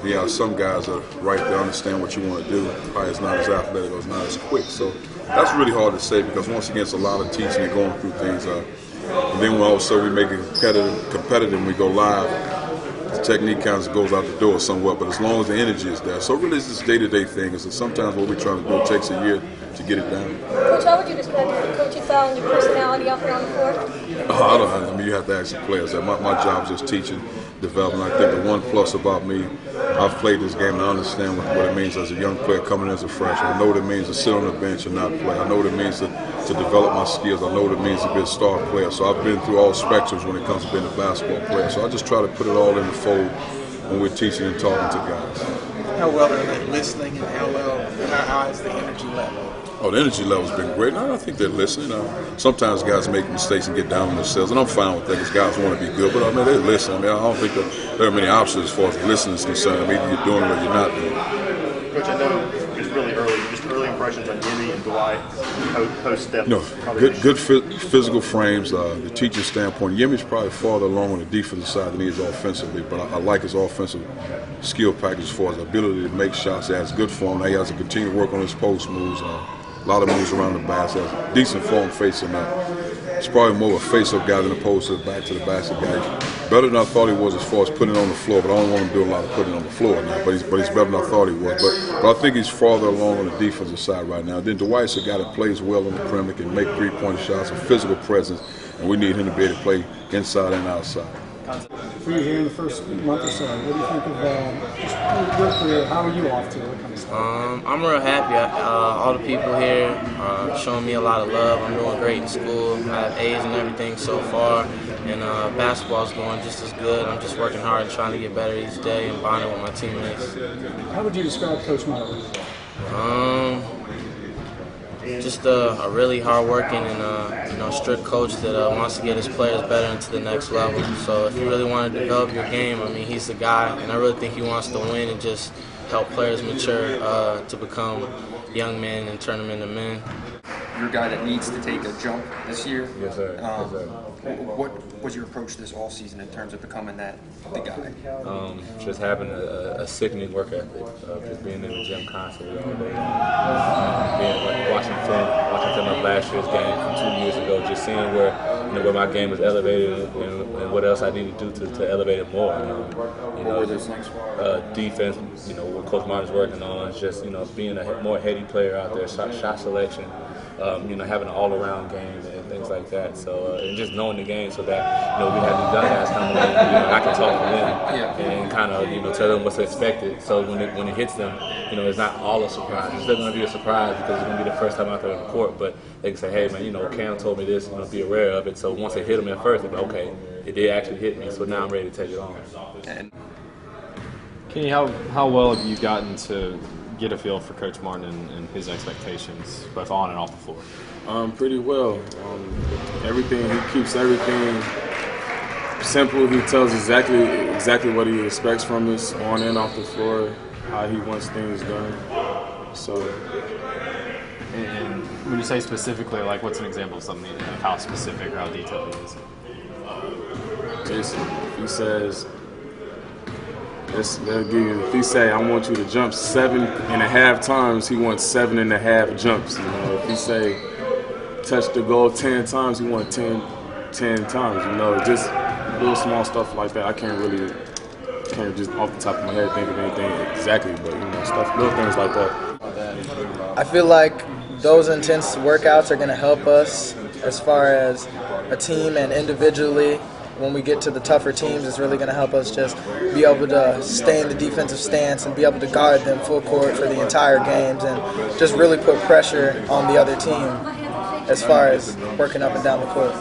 You have some guys that are right there, understand what you want to do. Probably it's not as athletic or it's not as quick. So that's really hard to say because once again, it's a lot of teaching and going through things. And then when all of a sudden we make it competitive and we go live, the technique kind of goes out the door somewhat, but as long as the energy is there. So really it's this day-to-day thing. Is that sometimes what we're trying to do, it takes a year to get it down. Coach, how would you describe your coaching style and your personality out there on the court? I mean, you have to ask the players. My job is just teaching, developing. I think the one plus about me, I've played this game and I understand what it means as a young player coming in as a freshman. I know what it means to sit on the bench and not play. I know what it means to develop my skills. I know what it means to be a star player. So I've been through all spectrums when it comes to being a basketball player. So I just try to put it all in the fold when we're teaching and talking to guys. How well are they listening and how is the energy level? Oh, the energy level's been great. I think they're listening. Sometimes guys make mistakes and get down on themselves, and I'm fine with that because guys want to be good. But I mean, they listen. I mean, I don't think that there are many options as far as listening is concerned. I mean, either you're doing it or you're not doing it. Coach, I know it's really early. Just early impressions on Yimmy and Dwight post step. No, good physical frames. The teacher's standpoint, Yimmy's probably farther along on the defensive side than he is offensively, but I like his offensive skill package as far as ability to make shots. That's good for him. Now he has to continue to work on his post moves. A lot of moves around the basket. Has decent form facing up. He's probably more of a face-up guy than opposed to the basket guy. Better than I thought he was as far as putting it on the floor, but I don't want him to do a lot of putting it on the floor now. But he's better than I thought he was. But I think he's farther along on the defensive side right now. Then Dwight's a guy that plays well on the perimeter, can make three-point shots, a physical presence, and we need him to be able to play inside and outside. For you here in the first month or so, what do you think of just your career? How are you off to? What kind of stuff? I'm real happy. All the people here are showing me a lot of love. I'm doing great in school. I have A's and everything so far, and basketball's going just as good. I'm just working hard and trying to get better each day and bonding with my teammates. How would you describe Coach Martin? Just a really hard-working and strict coach that wants to get his players better into the next level. So if you really want to develop your game, I mean, he's the guy, and I really think he wants to win and just help players mature to become young men and turn them into men. You're a guy that needs to take a jump this year. Yes, sir. What was your approach this all season in terms of becoming the guy? Just having a sickening work ethic, just being in the gym constantly all day, watching film of last year's game from 2 years ago, just seeing where my game was elevated and what else I need to do to elevate it more. What were those things? Defense, what Coach Martin's working on is just being a more heady player out there, shot selection. Having an all-around game and things like that. So, and just knowing the game so that, we have these young guys coming in, I can talk to them and kind of, tell them what's expected. So when it hits them, it's not all a surprise. It's still going to be a surprise because it's going to be the first time out there on the court, but they can say, hey, man, Cam told me this, be aware of it. So once it hit them at first, they're like, okay, it did actually hit me, so now I'm ready to take it on. Kenny, how well have you gotten to get a feel for Coach Martin and his expectations, both on and off the floor? Pretty well. Everything, he keeps everything simple. He tells exactly what he expects from us on and off the floor, how he wants things done. So. And when you say specifically, like, what's an example of something, how specific or how detailed it is? Just if he says. If he say, I want you to jump 7.5 times, he wants 7.5 jumps. If he say, touch the goal 10 times, he wants 10 times. Just little small stuff like that. I can't just off the top of my head think of anything exactly, but little things like that. I feel like those intense workouts are going to help us as far as a team and individually. When we get to the tougher teams, it's really going to help us just be able to stay in the defensive stance and be able to guard them full court for the entire games and just really put pressure on the other team as far as working up and down the court.